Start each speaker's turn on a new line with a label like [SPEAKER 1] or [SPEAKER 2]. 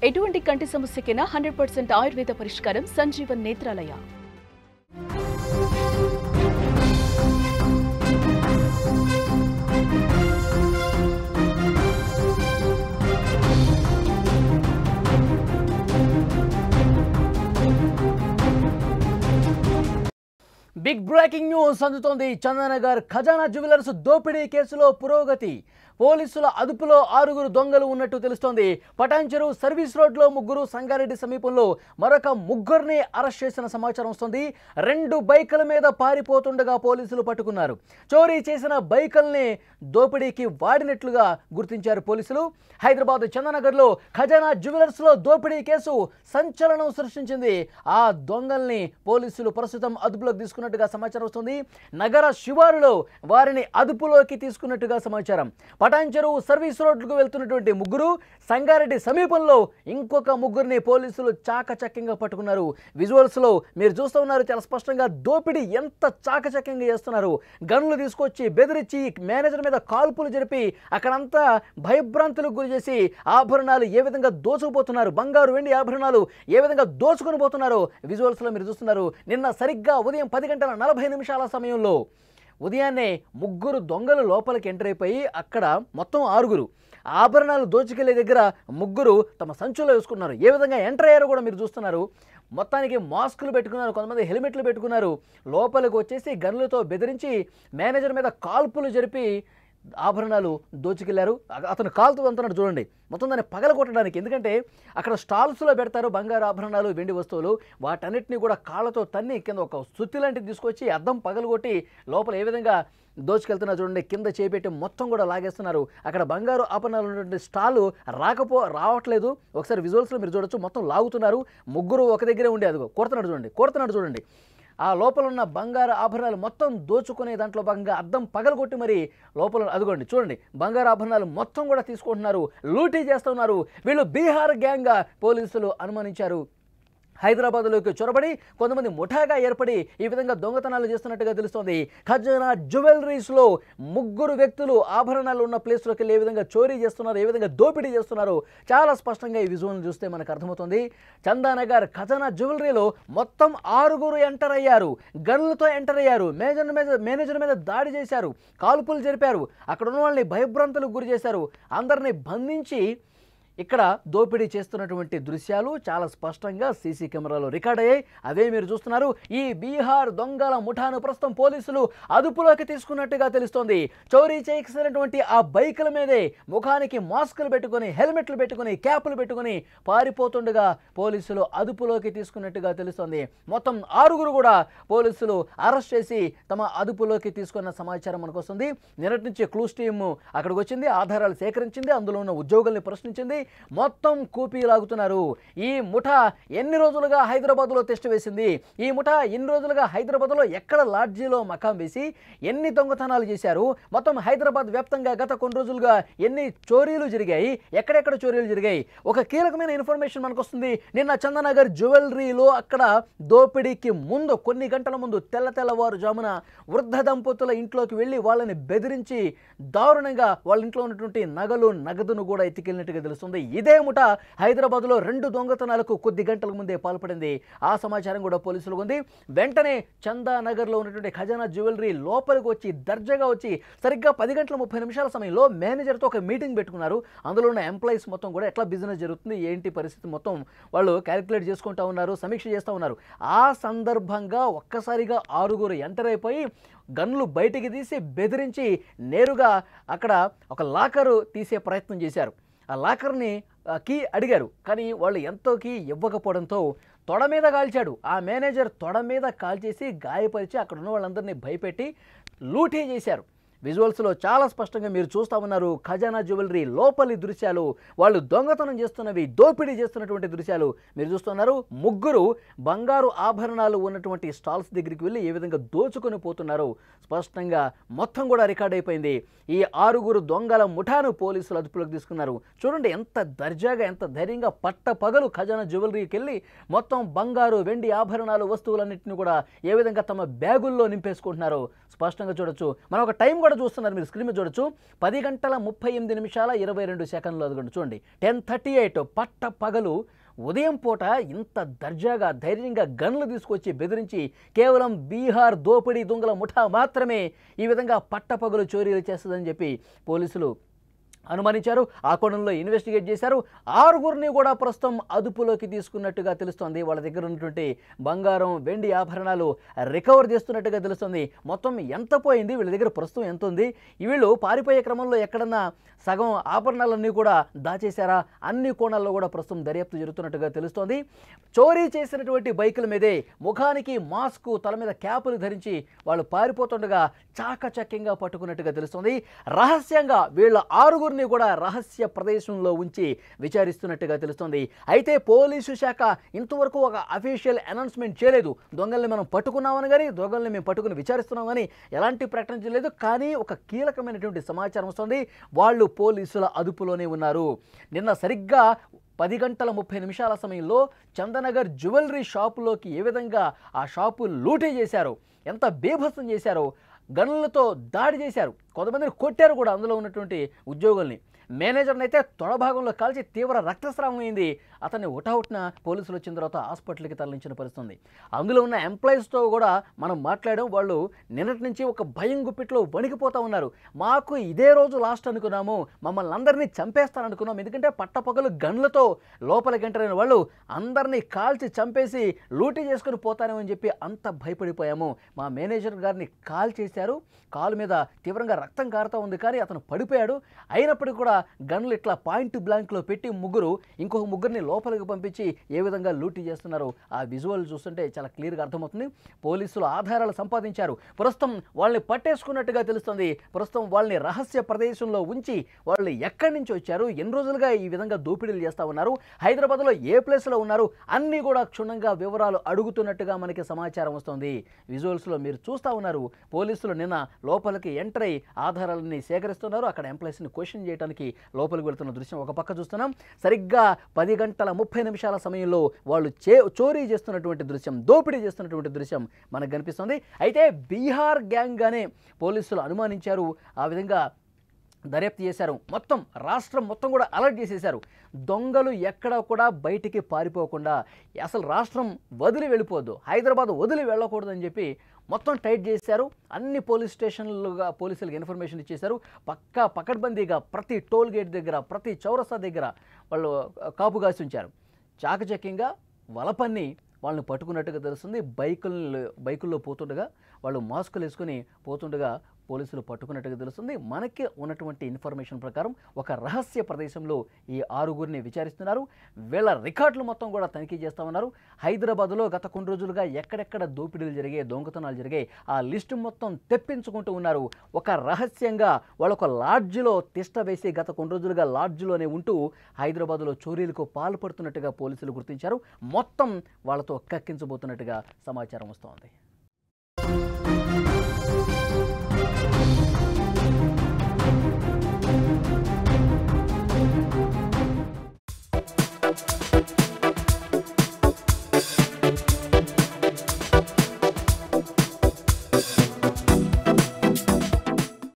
[SPEAKER 1] ఎటువంటి కంటి సమస్యకైనా 100% ఆయుర్వేద పరిష్కారం Sanjeevan Netralaya.
[SPEAKER 2] Big breaking news అందుతోంది. చందానగర్ ఖజానా జ్యువెలర్స్ దోపిడీ కేసులో పురోగతి. పోలీసుల అదుపులో 6 దొంగలు ఉన్నట్టు తెలుస్తోంది. పటాన్చెరు సర్వీస్ రోడ్లో 3, సంగారెడ్డి సమీపంలో మరొక 3 అరెస్ట్ చేసిన సమాచారం వస్తుంది. 2 బైకుల మీద పారిపోతుండగా పోలీసులు పట్టుకున్నారు. చోరీ చేసిన బైకుల్ని దోపిడీకి వాడినట్లుగా గుర్తించారు పోలీసులు. హైదరాబాద్ చందానగర్లో ఖజానా జ్యువెలర్స్లో దోపిడీ కేసు సంచలనం సృష్టించింది. ఆ దొంగల్ని పోలీసులు ప్రస్తుతం అదుపులోకి తీసుకున్నట్టుగా సమాచారం వస్తుంది. నగర శివారులో వారిని అదుపులోకి తీసుకున్నట్టుగా సమాచారం. పటాన్చెరు సర్వీస్ రోడ్లకు వెళ్తున్నటువంటి 3, సంగారెడ్డి సమీపంలో ఇంకొక 3ని పోలీసులు చాకచక్యంగా పట్టుకున్నారు. విజువల్స్లో మీరు చూస్తూ ఉన్నారు చాలా స్పష్టంగా దోపిడీ ఎంత చాకచక్యంగా చేస్తున్నారు. గన్లు తీసుకొచ్చి బెదిరించి మేనేజర్ మీద కాల్పులు జరిపి అక్కడంతా భయభ్రాంతులకు గురి చేసి ఆభరణాలు ఏ విధంగా దోచుకుపోతున్నారు, బంగారు వెండి ఆభరణాలు ఏ విధంగా దోచుకొని పోతున్నారో విజువల్స్లో మీరు చూస్తున్నారు. నిన్న సరిగ్గా ఉదయం 10:40 సమయంలో ఉదయాన్నే 3 దొంగలు లోపలికి ఎంటర్ అయిపోయి అక్కడ మొత్తం 6 ఆభరణాలు దోచుకెళ్లే దగ్గర 3 తమ సంచులో వేసుకున్నారు. ఏ విధంగా ఎంటర్ అయ్యారో కూడా మీరు చూస్తున్నారు. మొత్తానికి మాస్కులు పెట్టుకున్నారు, కొంతమంది హెల్మెట్లు పెట్టుకున్నారు. లోపలికి వచ్చేసి గన్లతో బెదిరించి మేనేజర్ మీద కాల్పులు జరిపి ఆభరణాలు దోచుకెళ్లారు. అతను కాలుతో అంటున్నాడు చూడండి, మొత్తం దాన్ని పగలగొట్టడానికి. ఎందుకంటే అక్కడ స్టాల్స్లో పెడతారు బంగారు ఆభరణాలు, వెండి వస్తువులు. వాటన్నిటిని కూడా కాళ్ళతో తన్ని కింద ఒక సుత్తి లాంటిది తీసుకొచ్చి అద్దం పగలగొట్టి లోపల ఏ విధంగా దోచుకెళ్తున్నారు చూడండి. కింద చేపెట్టి మొత్తం కూడా లాగేస్తున్నారు. అక్కడ బంగారు ఆభరణాలు ఉన్నటువంటి స్టాలు రావట్లేదు. ఒకసారి విజువల్స్లో మీరు చూడొచ్చు, మొత్తం లాగుతున్నారు. 3 ఒక దగ్గరే ఉండి అదిగో కోరుతున్నాడు చూడండి. ఆ లోపల ఉన్న బంగారు ఆభరణాలు మొత్తం దోచుకునే దాంట్లో భాగంగా అద్దం పగలగొట్టి మరి లోపల అదిగోండి చూడండి బంగారు ఆభరణాలు మొత్తం కూడా తీసుకుంటున్నారు, లూటీ చేస్తున్నారు. వీళ్ళు బీహార్ గ్యాంగ్గా పోలీసులు అనుమానించారు. హైదరాబాద్లోకి చొరబడి కొంతమంది ముఠాగా ఏర్పడి ఈ విధంగా దొంగతనాలు చేస్తున్నట్టుగా తెలుస్తోంది. ఖజానా జ్యువెలరీస్లో 3 వ్యక్తులు ఆభరణాలు ఉన్న ప్లేస్లోకి వెళ్ళి ఏ విధంగా చోరీ చేస్తున్నారు, ఏ విధంగా దోపిడీ చేస్తున్నారు చాలా స్పష్టంగా ఈ విజువల్ చూస్తే మనకు అర్థమవుతుంది. చందానగర్ ఖజానా జ్యువెలరీలో మొత్తం 6 ఎంటర్ అయ్యారు. గన్లతో ఎంటర్ అయ్యారు. మేనేజర్ మీద దాడి చేశారు, కాల్పులు జరిపారు. అక్కడ ఉన్న వాళ్ళని భయభ్రాంతులకు గురి చేశారు. అందరినీ బంధించి ఇక్కడ దోపిడీ చేస్తున్నటువంటి దృశ్యాలు చాలా స్పష్టంగా సీసీ కెమెరాలో రికార్డ్ అయ్యాయి. అదే మీరు చూస్తున్నారు. ఈ బీహార్ దొంగల ముఠాను ప్రస్తుతం పోలీసులు అదుపులోకి తీసుకున్నట్టుగా తెలుస్తోంది. చోరీ చేసినటువంటి ఆ బైకుల మీదే ముఖానికి మాస్కులు పెట్టుకొని, హెల్మెట్లు పెట్టుకొని, క్యాపులు పెట్టుకొని పారిపోతుండగా పోలీసులు అదుపులోకి తీసుకున్నట్టుగా తెలుస్తోంది. మొత్తం 6 కూడా పోలీసులు అరెస్ట్ చేసి తమ అదుపులోకి తీసుకున్న సమాచారం మనకు వస్తుంది. నిన్నటి నుంచి క్లూస్ టీమ్ అక్కడికి వచ్చింది, ఆధారాలు సేకరించింది, అందులో ఉన్న ఉద్యోగుల్ని ప్రశ్నించింది. మొత్తం కూపీ లాగుతున్నారు. ఈ ముఠా ఎన్ని రోజులుగా హైదరాబాద్లో టెస్ట్ వేసింది, ఈ ముఠా ఎన్ని రోజులుగా హైదరాబాద్లో ఎక్కడ లాడ్జీలో మకాం వేసి ఎన్ని దొంగతనాలు చేశారు, మొత్తం హైదరాబాద్ వ్యాప్తంగా గత కొన్ని రోజులుగా ఎన్ని చోరీలు జరిగాయి, ఎక్కడెక్కడ చోరీలు జరిగాయి. ఒక కీలకమైన ఇన్ఫర్మేషన్ మనకు వస్తుంది. నిన్న చందానగర్ జ్యువెలరీలో అక్కడ దోపిడీకి ముందు కొన్ని గంటల ముందు తెల్లవారుజామున వృద్ధ దంపతుల ఇంట్లోకి వెళ్ళి వాళ్ళని బెదిరించి దారుణంగా వాళ్ళ ఇంట్లో ఉన్నటువంటి నగలు, నగదును కూడా ఎత్తుకెళ్ళినట్టుగా తెలుస్తుంది. ఇదే ముఠ హైదరాబాద్లో 2 దొంగతనాలకు కొద్ది గంటల ముందే పాల్పడింది. ఆ సమాచారం కూడా పోలీసులకు ఉంది. వెంటనే చందానగర్లో ఉన్నటువంటి ఖజానా జ్యువెలరీ లోపలికి వచ్చి దర్జాగా వచ్చి సరిగ్గా 10:30 సమయంలో మేనేజర్తో ఒక మీటింగ్ పెట్టుకున్నారు. అందులో ఉన్న ఎంప్లాయీస్ మొత్తం కూడా ఎట్లా బిజినెస్ జరుగుతుంది, ఏంటి పరిస్థితి మొత్తం వాళ్ళు క్యాలిక్యులేట్ చేసుకుంటూ ఉన్నారు, సమీక్ష చేస్తూ ఉన్నారు. ఆ సందర్భంగా ఒక్కసారిగా 6 ఎంటర్ అయిపోయి గన్లు బయటికి తీసి బెదిరించి నేరుగా అక్కడ ఒక లాకరు తీసే ప్రయత్నం చేశారు. ఆ లాకర్ని కీ అడిగారు, కానీ వాళ్ళు ఎంతో కీ ఇవ్వకపోవడంతో తొడ మీద కాల్చాడు. ఆ మేనేజర్ తొడ మీద కాల్చేసి గాయపరిచి అక్కడ ఉన్న వాళ్ళందరినీ భయపెట్టి లూటీ చేశారు. విజువల్స్లో చాలా స్పష్టంగా మీరు చూస్తూ ఉన్నారు. ఖజానా జ్యువెలరీ లోపలి దృశ్యాలు, వాళ్ళు దొంగతనం చేస్తున్నవి, దోపిడీ చేస్తున్నటువంటి దృశ్యాలు మీరు చూస్తున్నారు. 3 బంగారు ఆభరణాలు ఉన్నటువంటి స్టాల్స్ దగ్గరికి వెళ్ళి ఏ విధంగా దోచుకొని పోతున్నారో స్పష్టంగా మొత్తం కూడా రికార్డ్ అయిపోయింది. ఈ 6 దొంగల ముఠాను పోలీసులు అదుపులోకి తీసుకున్నారు. చూడండి ఎంత దర్జాగా, ఎంత ధైర్యంగా పట్టపగలు ఖజానా జ్యువెలరీకి వెళ్ళి మొత్తం బంగారు, వెండి ఆభరణాలు, వస్తువులన్నింటినీ కూడా ఏ విధంగా తమ బ్యాగుల్లో నింపేసుకుంటున్నారో స్పష్టంగా చూడొచ్చు. మనం ఒక టైం కూడా చూస్తున్నారు, మీరు స్క్రీన్ మీద చూడొచ్చు. 10:38 నిమిషాల 22 సెకండ్లు అదిగోండి చూడండి. 10:38 పట్ట పగలు ఉదయం పూట ఇంత దర్జాగా ధైర్యంగా గన్లు తీసుకొచ్చి బెదిరించి కేవలం బీహార్ దోపిడీ దొంగల ముఠా మాత్రమే ఈ విధంగా పట్టపగలు చోరీలు చేస్తుందని చెప్పి పోలీసులు అనుమానించారు. ఆ కోణంలో ఇన్వెస్టిగేట్ చేశారు. 6గురిని కూడా ప్రస్తుతం అదుపులోకి తీసుకున్నట్టుగా తెలుస్తోంది. వాళ్ళ దగ్గర ఉన్నటువంటి బంగారం, వెండి ఆభరణాలు రికవర్ చేస్తున్నట్టుగా తెలుస్తుంది. మొత్తం ఎంత పోయింది, వీళ్ళ దగ్గర ప్రస్తుతం ఎంత ఉంది, వీళ్ళు పారిపోయే క్రమంలో ఎక్కడన్నా సగం ఆభరణాలన్నీ కూడా దాచేశారా, అన్ని కోణాల్లో కూడా ప్రస్తుతం దర్యాప్తు జరుగుతున్నట్టుగా తెలుస్తోంది. చోరీ చేసినటువంటి బైకుల మీదే ముఖానికి మాస్క్, తల మీద క్యాపులు ధరించి వాళ్ళు పారిపోతుండగా చాకచక్యంగా పట్టుకున్నట్టుగా తెలుస్తోంది. రహస్యంగా వీళ్ళ 6గురిని కూడా రహస్య ప్రదేశంలో ఉంచి విచారిస్తున్నట్టుగా తెలుస్తోంది. అయితే పోలీసు శాఖ ఇంతవరకు ఒక అఫీషియల్ అనౌన్స్మెంట్ చేయలేదు. దొంగల్ని మనం పట్టుకున్నామని కానీ, దొంగల్ని మేము పట్టుకుని విచారిస్తున్నామని ఎలాంటి ప్రకటన చేయలేదు. కానీ ఒక కీలకమైనటువంటి సమాచారం వస్తుంది, వాళ్ళు పోలీసుల అదుపులోనే ఉన్నారు. నిన్న సరిగ్గా 10:30 సమయంలో చందనగర్ జ్యువెలరీ షాపులోకి ఏ విధంగా ఆ షాపు లూటీ చేశారో, ఎంత బీభత్సం చేశారో, గన్నులతో దాడి చేశారు, కొంతమందిని కొట్టారు కూడా అందులో ఉన్నటువంటి ఉద్యోగుల్ని. మేనేజర్ని అయితే తొడభాగంలో కాల్చి తీవ్ర రక్తస్రావం అయింది. అతన్ని ఉటావుట్న పోలీసులు వచ్చిన తర్వాత హాస్పిటల్కి తరలించిన పరిస్థితుంది. అందులో ఉన్న ఎంప్లాయీస్తో కూడా మనం మాట్లాడడం, వాళ్ళు నిన్నటి నుంచి ఒక భయం గుప్పిట్లో వణికిపోతూ ఉన్నారు. మాకు ఇదే రోజు లాస్ట్ అనుకున్నాము, మమ్మల్ని అందరినీ చంపేస్తారనుకున్నాం, ఎందుకంటే పట్టపగలు గన్లతో లోపలికి ఎంటర్ అయిన వాళ్ళు అందరినీ కాల్చి చంపేసి లూటీ చేసుకుని పోతారేమని చెప్పి అంత భయపడిపోయాము. మా మేనేజర్ గారిని కాల్ చేశారు, కాలు మీద తీవ్రంగా రక్తం కారుతూ ఉంది, కానీ అతను పడిపోయాడు. అయినప్పటికీ కూడా గన్లు ఇట్లా పాయింట్ బ్లాంక్లో పెట్టి ఇంకొక ముగ్గురిని లోపలికి పంపించి ఏ విధంగా లూటీ చేస్తున్నారు ఆ విజువల్ చూస్తుంటే చాలా క్లియర్గా అర్థమవుతుంది. పోలీసులు ఆధారాలు సంపాదించారు, ప్రస్తుతం వాళ్ళని పట్టేసుకున్నట్టుగా తెలుస్తుంది. ప్రస్తుతం వాళ్ళని రహస్య ప్రదేశంలో ఉంచి వాళ్ళు ఎక్కడి నుంచి వచ్చారు, ఎన్ని రోజులుగా ఈ విధంగా దోపిడీలు చేస్తూ ఉన్నారు, హైదరాబాద్లో ఏ ప్లేస్లో ఉన్నారు, అన్నీ కూడా క్షుణ్ణంగా వివరాలు అడుగుతున్నట్టుగా మనకి సమాచారం వస్తుంది. విజువల్స్లో మీరు చూస్తూ ఉన్నారు. పోలీసులు నిన్న లోపలికి ఎంటర్ అయ్యి ఆధారాలన్నీ సేకరిస్తున్నారు. అక్కడ ఎంప్లాయీస్ని క్వశ్చన్ చేయడానికి లోపలికి వెళ్తున్న దృశ్యం ఒక పక్క చూస్తున్నాం. సరిగ్గా 10:30 సమయంలో వాళ్ళు చోరీ చేస్తున్నటువంటి దృశ్యం, దోపిడీ చేస్తున్నటువంటి దృశ్యం మనకు కనిపిస్తుంది. అయితే బీహార్ గ్యాంగ్గానే పోలీసులు అనుమానించారు. ఆ విధంగా దర్యాప్తు చేశారు. మొత్తం రాష్ట్రం మొత్తం కూడా అలర్ట్ చేసేశారు. దొంగలు ఎక్కడ కూడా బయటికి పారిపోకుండా, అసలు రాష్ట్రం వదిలి వెళ్ళిపోవద్దు, హైదరాబాద్ వదిలి వెళ్ళకూడదని చెప్పి మొత్తం టైట్ చేశారు. అన్ని పోలీస్ స్టేషన్లుగా పోలీసులకు ఇన్ఫర్మేషన్ ఇచ్చేశారు. పకడ్బందీగా ప్రతి టోల్ గేట్ దగ్గర, ప్రతి చౌరస్తా దగ్గర వాళ్ళు కాపు కాసి ఉంచారు. చాకచక్యంగా వలపన్ని వాళ్ళని పట్టుకున్నట్టుగా తెలుస్తుంది. బైకుల్లో పోతుండగా వాళ్ళు మాస్కులు వేసుకుని పోతుండగా పోలీసులు పట్టుకున్నట్టుగా తెలుస్తుంది. మనకి ఉన్నటువంటి ఇన్ఫర్మేషన్ ప్రకారం ఒక రహస్య ప్రదేశంలో ఈ 6గురిని విచారిస్తున్నారు. వీళ్ళ రికార్డులు మొత్తం కూడా తనిఖీ చేస్తూ ఉన్నారు. హైదరాబాద్లో గత కొన్ని రోజులుగా ఎక్కడెక్కడ దోపిడీలు జరిగాయి, దొంగతనాలు జరిగాయి, ఆ లిస్టు మొత్తం తెప్పించుకుంటూ ఉన్నారు. ఒక రహస్యంగా వాళ్ళొక లాడ్జ్లో తిష్ట వేసి గత కొన్ని రోజులుగా లాడ్జ్లోనే ఉంటూ హైదరాబాద్లో చోరీలకు పాల్పడుతున్నట్టుగా పోలీసులు గుర్తించారు. మొత్తం వాళ్ళతో కక్కించబోతున్నట్టుగా సమాచారం వస్తోంది.